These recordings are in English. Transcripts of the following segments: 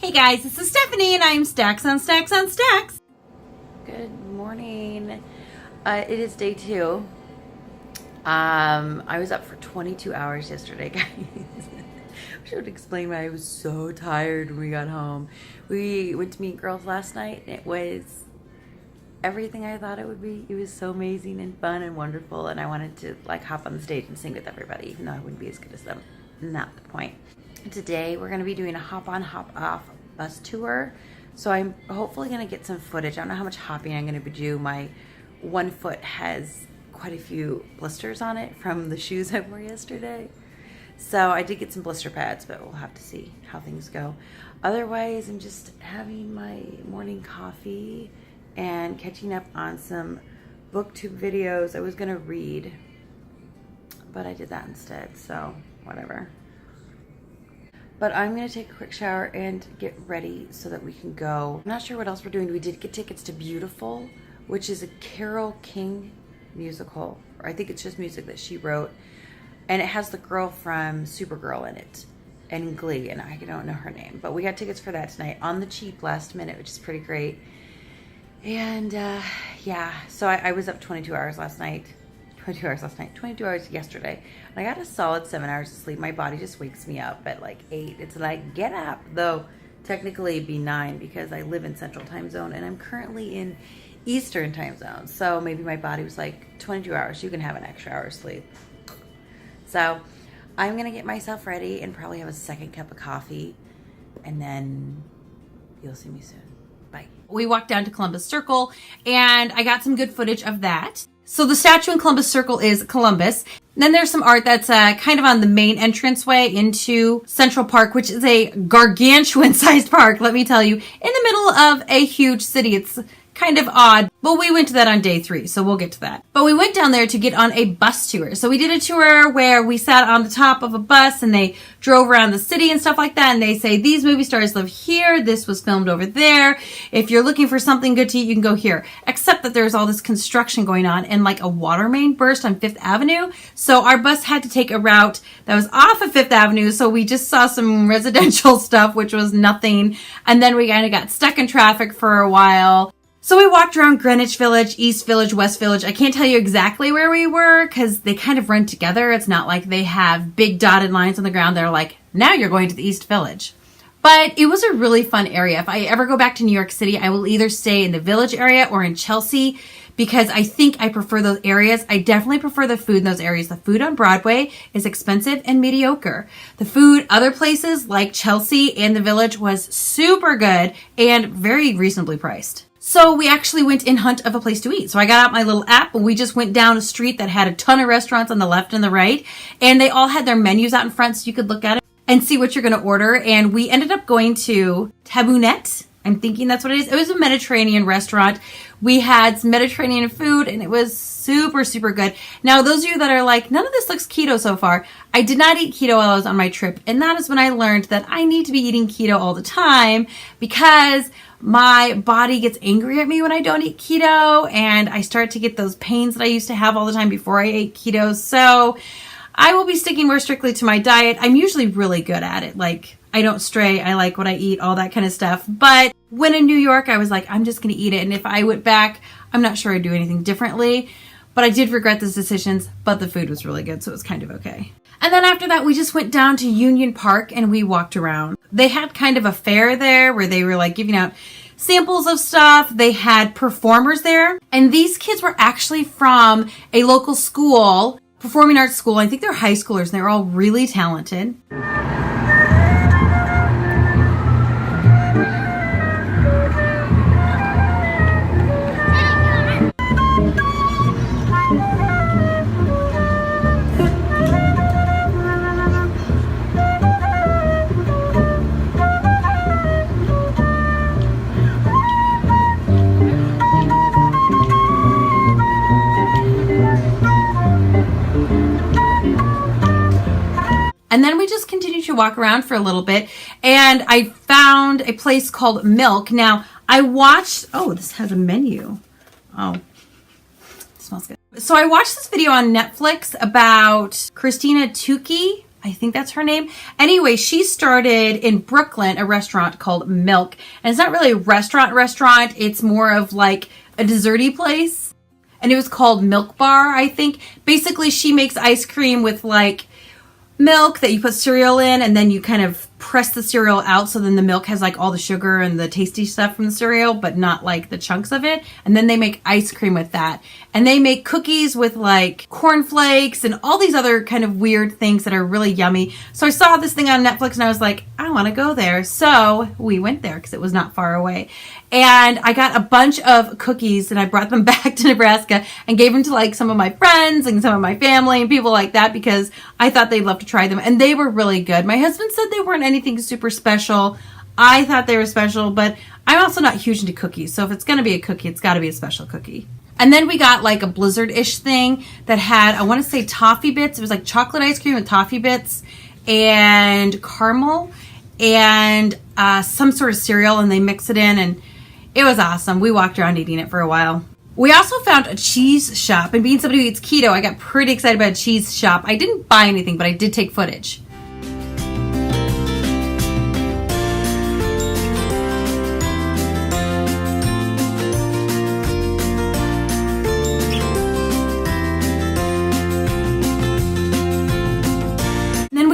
Hey guys, this is Stephanie and I'm Stacks on Stacks on Stacks. Good morning. It is day 2. I was up for 22 hours yesterday, guys. I should explain why I was so tired when we got home. We went to meet girls last night and it was everything I thought it would be. It was so amazing and fun and wonderful, and I wanted to like hop on the stage and sing with everybody, even though I wouldn't be as good as them. Not the point. Today we're going to be doing a hop on hop off bus tour, so I'm hopefully going to get some footage. I don't know how much hopping I'm going to do. My one foot has quite a few blisters on it from the shoes I wore yesterday, so I did get some blister pads, but we'll have to see how things go. Otherwise, I'm just having my morning coffee and catching up on some booktube videos I was going to read, but I did that instead, so whatever. But I'm going to take a quick shower and get ready so that we can go. I'm not sure what else we're doing. We did get tickets to Beautiful, which is a Carole King musical. Or I think it's just music that she wrote. And it has the girl from Supergirl in it and Glee, and I don't know her name. But we got tickets for that tonight on the cheap last minute, which is pretty great. And yeah, so I was up 22 hours last night. 22 hours last night, 22 hours yesterday. And I got a solid 7 hours of sleep. My body just wakes me up at like 8. It's like, get up. Though technically it'd be 9 because I live in Central Time Zone and I'm currently in Eastern Time Zone. So maybe my body was like, 22 hours, you can have an extra hour of sleep. So I'm going to get myself ready and probably have a second cup of coffee. And then you'll see me soon. Bye. We walked down to Columbus Circle and I got some good footage of that. So the statue in Columbus Circle is Columbus. And then there's some art that's kind of on the main entranceway into Central Park, which is a gargantuan-sized park, let me tell you, in the middle of a huge city. It's kind of odd, but we went to that on day 3, so we'll get to that. But we went down there to get on a bus tour. So we did a tour where we sat on the top of a bus and they drove around the city and stuff like that. And they say, these movie stars live here. This was filmed over there. If you're looking for something good to eat, you can go here. Except that there's all this construction going on and like a water main burst on 5th Avenue. So our bus had to take a route that was off of 5th Avenue. So we just saw some residential stuff, which was nothing. And then we kind of got stuck in traffic for a while. So we walked around Greenwich Village, East Village, West Village. I can't tell you exactly where we were because they kind of run together. It's not like they have big dotted lines on the ground. They're like, now you're going to the East Village. But it was a really fun area. If I ever go back to New York City, I will either stay in the Village area or in Chelsea because I think I prefer those areas. I definitely prefer the food in those areas. The food on Broadway is expensive and mediocre. The food other places like Chelsea and the Village was super good and very reasonably priced. So we actually went in hunt of a place to eat. So I got out my little app and we just went down a street that had a ton of restaurants on the left and the right. And they all had their menus out in front so you could look at it and see what you're going to order. And we ended up going to Tabounet. I'm thinking that's what it is. It was a Mediterranean restaurant. We had some Mediterranean food and it was super, super good. Now, those of you that are like, none of this looks keto so far. I did not eat keto while I was on my trip. And that is when I learned that I need to be eating keto all the time because my body gets angry at me when I don't eat keto. And I start to get those pains that I used to have all the time before I ate keto. So I will be sticking more strictly to my diet. I'm usually really good at it. Like, I don't stray. I like what I eat, all that kind of stuff. But when in New York, I was like, I'm just going to eat it. And if I went back, I'm not sure I'd do anything differently. But I did regret those decisions, but the food was really good, so it was kind of okay. And then after that, we just went down to Union Park and we walked around. They had kind of a fair there where they were like giving out samples of stuff. They had performers there. And these kids were actually from a local school, performing arts school. I think they're high schoolers and they were all really talented. And then we just continued to walk around for a little bit and I found a place called Milk. Now I watched, oh, this has a menu. Oh, it smells good. So I watched this video on Netflix about Christina Tucci I think that's her name. Anyway, she started in Brooklyn a restaurant called Milk. And it's not really a restaurant. It's more of like a desserty place. And it was called Milk Bar, I think. Basically, she makes ice cream with like milk that you put cereal in, and then you kind of press the cereal out, so then the milk has like all the sugar and the tasty stuff from the cereal, but not like the chunks of it. And then they make ice cream with that. And they make cookies with like cornflakes and all these other kind of weird things that are really yummy. So I saw this thing on Netflix and I was like, I want to go there. So we went there because it was not far away. And I got a bunch of cookies and I brought them back to Nebraska and gave them to like some of my friends and some of my family and people like that because I thought they'd love to try them. And they were really good. My husband said they weren't anything super special. I thought they were special, but I'm also not huge into cookies. So if it's going to be a cookie, it's got to be a special cookie. And then we got like a blizzard-ish thing that had, I want to say toffee bits. It was like chocolate ice cream with toffee bits and caramel and some sort of cereal, and they mix it in, and it was awesome. We walked around eating it for a while. We also found a cheese shop, and being somebody who eats keto, I got pretty excited about a cheese shop. I didn't buy anything, but I did take footage.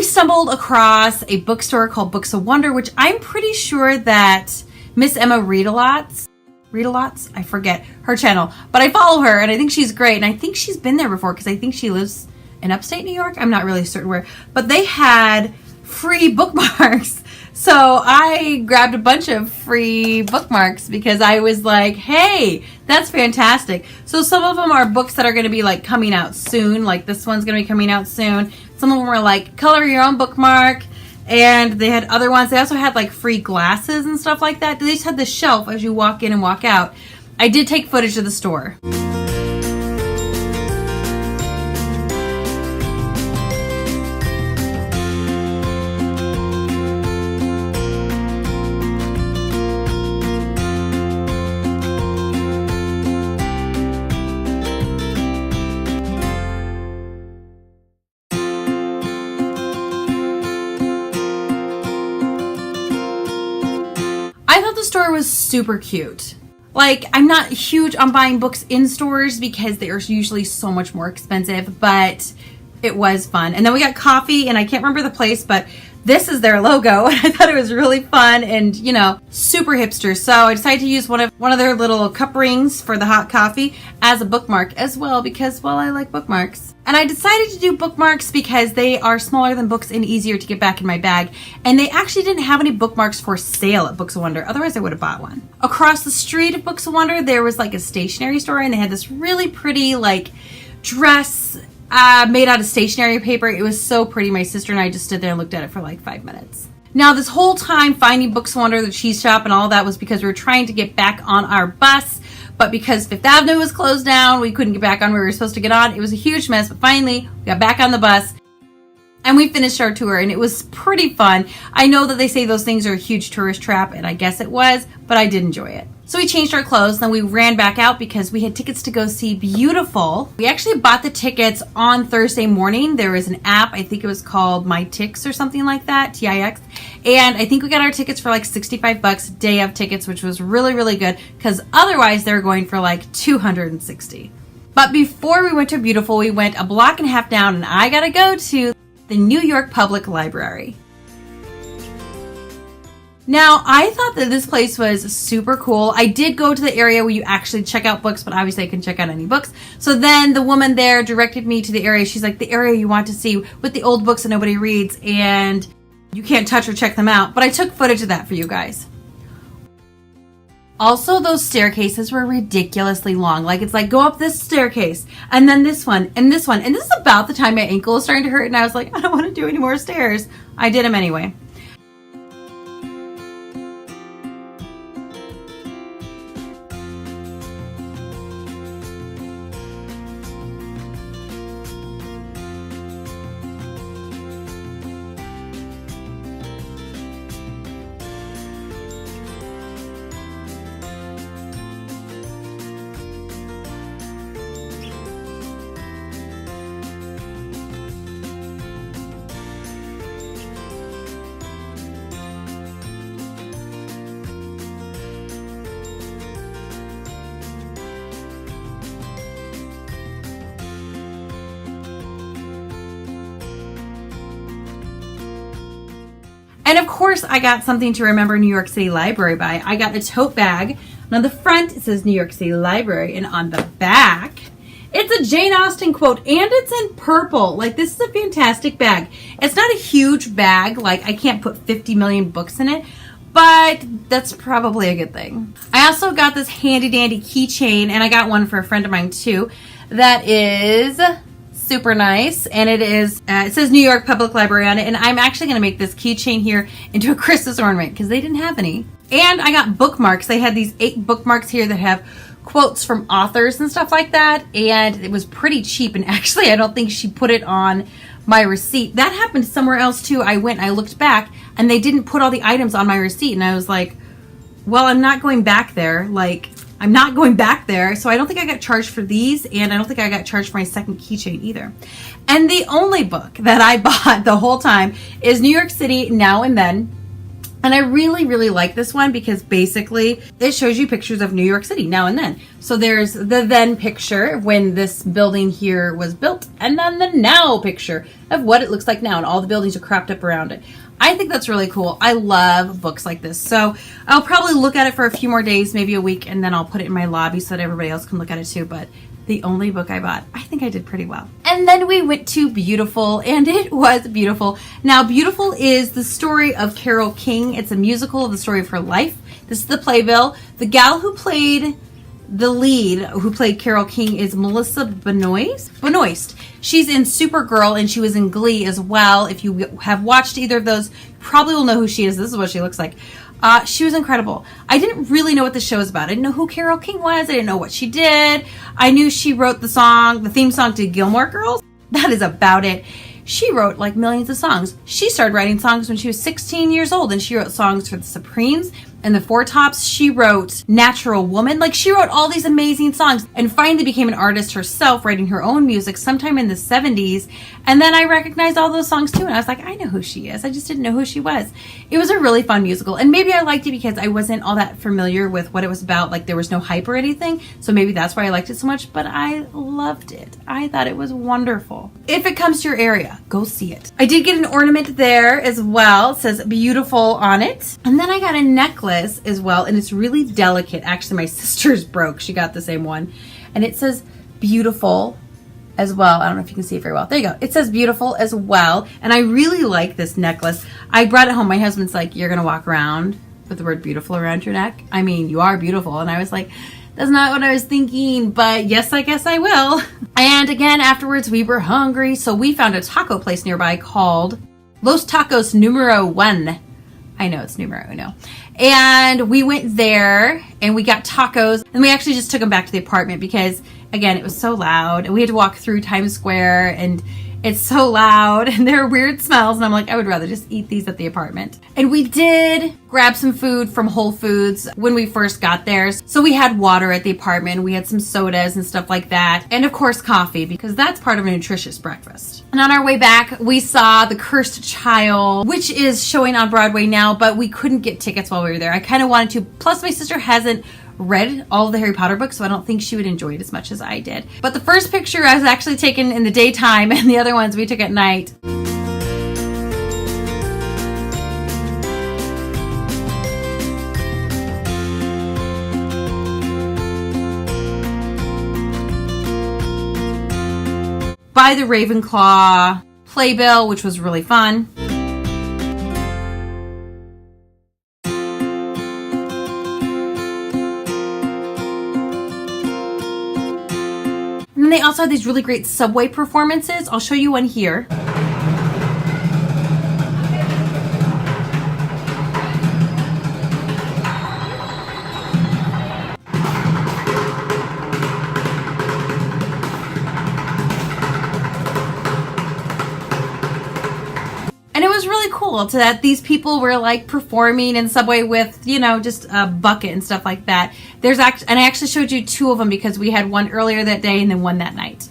Stumbled across a bookstore called Books of Wonder, which I'm pretty sure that Miss Emma Read-a-Lots, I forget her channel, but I follow her and I think she's great, and I think she's been there before because I think she lives in upstate New York. I'm not really certain where, but they had free bookmarks. So I grabbed a bunch of free bookmarks because I was like, hey, that's fantastic. So some of them are books that are going to be like coming out soon. Like this one's going to be coming out soon. Some of them were like color your own bookmark. And they had other ones. They also had like free glasses and stuff like that. They just had the shelf as you walk in and walk out. I did take footage of the store. I thought the store was super cute. Like, I'm not huge on buying books in stores because they are usually so much more expensive, but it was fun. And then we got coffee, and I can't remember the place, but this is their logo, and I thought it was really fun and, you know, super hipster. So I decided to use one of their little cup rings for the hot coffee as a bookmark as well because, well, I like bookmarks. And I decided to do bookmarks because they are smaller than books and easier to get back in my bag. And they actually didn't have any bookmarks for sale at Books of Wonder. Otherwise, I would have bought one. Across the street at Books of Wonder, there was like a stationery store, and they had this really pretty like dress made out of stationery paper. It was so pretty. My sister and I just stood there and looked at it for like 5 minutes. Now, this whole time finding Books of Wonder, the cheese shop, and all that was because we were trying to get back on our bus. But because Fifth Avenue was closed down, we couldn't get back on where we were supposed to get on. It was a huge mess, but finally, we got back on the bus. And we finished our tour, and it was pretty fun. I know that they say those things are a huge tourist trap, and I guess it was, but I did enjoy it. So we changed our clothes, then we ran back out because we had tickets to go see Beautiful. We actually bought the tickets on Thursday morning. There was an app, I think it was called My Tix or something like that, TIX. And I think we got our tickets for like $65 day of tickets, which was really, really good because otherwise they were going for like $260. But before we went to Beautiful, we went a block and a half down, and I got to go to the New York Public Library. Now, I thought that this place was super cool. I did go to the area where you actually check out books, but obviously I couldn't check out any books. So then the woman there directed me to the area. She's like, the area you want to see with the old books that nobody reads, and you can't touch or check them out. But I took footage of that for you guys. Also, those staircases were ridiculously long. Like, it's like, go up this staircase, and then this one, and this one. And this is about the time my ankle was starting to hurt, and I was like, I don't want to do any more stairs. I did them anyway. And of course, I got something to remember New York City Library by. I got a tote bag. And on the front, it says New York City Library. And on the back, it's a Jane Austen quote. And it's in purple. Like, this is a fantastic bag. It's not a huge bag. Like, I can't put 50 million books in it. But that's probably a good thing. I also got this handy dandy keychain. And I got one for a friend of mine, too. That is super nice, and it says New York Public Library on it, and I'm actually going to make this keychain here into a Christmas ornament because they didn't have any. And I got bookmarks. They had these 8 bookmarks here that have quotes from authors and stuff like that, and it was pretty cheap, and actually I don't think she put it on my receipt. That happened somewhere else too. I went and I looked back, and they didn't put all the items on my receipt, and I was like, well, I'm not going back there. I'm not going back there, so I don't think I got charged for these, and I don't think I got charged for my second keychain either. And the only book that I bought the whole time is New York City Now and Then. And I really, really like this one because basically it shows you pictures of New York City now and then. So there's the then picture when this building here was built, and then the now picture of what it looks like now, and all the buildings are cropped up around it. I think that's really cool. I love books like this. So I'll probably look at it for a few more days, maybe a week, and then I'll put it in my lobby so that everybody else can look at it too. But the only book I bought, I think I did pretty well. And then we went to Beautiful, and it was beautiful. Now, Beautiful is the story of Carole King. It's a musical of the story of her life. This is the playbill. The gal who played the lead, who played Carole King, is Melissa Benoist. She's in Supergirl, and she was in Glee as well. If you have watched either of those, you probably will know who she is. This is what she looks like. She was incredible. I didn't really know what the show was about. I didn't know who Carole King was. I didn't know what she did. I knew she wrote the theme song to Gilmore Girls. That is about it. She wrote like millions of songs. She started writing songs when she was 16 years old, and she wrote songs for the Supremes and the Four Tops. She wrote Natural Woman. Like, she wrote all these amazing songs, and finally became an artist herself, writing her own music sometime in the 70s. And then I recognized all those songs too, and I was like, I know who she is. I just didn't know who she was. It was a really fun musical, and maybe I liked it because I wasn't all that familiar with what it was about. Like, there was no hype or anything, so maybe that's why I liked it so much, but I loved it. I thought it was wonderful. If it comes to your area, go see it. I did get an ornament there as well. It says Beautiful on it. And then I got a necklace as well, and it's really delicate. Actually, my sister's broke. She got the same one. And it says Beautiful as well. I don't know if you can see it very well. There you go. It says Beautiful as well. And I really like this necklace. I brought it home. My husband's like, you're going to walk around with the word beautiful around your neck? I mean, you are beautiful. And I was like, that's not what I was thinking, but yes, I guess I will. And again, afterwards, we were hungry, so we found a taco place nearby called Los Tacos Numero One. I know it's numero uno. And we went there and we got tacos, and we actually just took them back to the apartment because, again, it was so loud, and we had to walk through Times Square, and it's so loud, and there are weird smells, and I'm like, I would rather just eat these at the apartment. And we did grab some food from Whole Foods when we first got there. So we had water at the apartment, we had some sodas and stuff like that, and of course coffee, because that's part of a nutritious breakfast. And on our way back, we saw The Cursed Child, which is showing on Broadway now, but we couldn't get tickets while we were there. I kind of wanted to, plus my sister hasn't read all of the Harry Potter books, so I don't think she would enjoy it as much as I did. But the first picture I was actually taken in the daytime, and the other ones we took at night. By the Ravenclaw playbill, which was really fun. And then they also had these really great subway performances. I'll show you one here. And it was really cool to that these people were like performing in Subway with, you know, just a bucket and stuff like that. And I actually showed you 2 of them because we had one earlier that day and then one that night.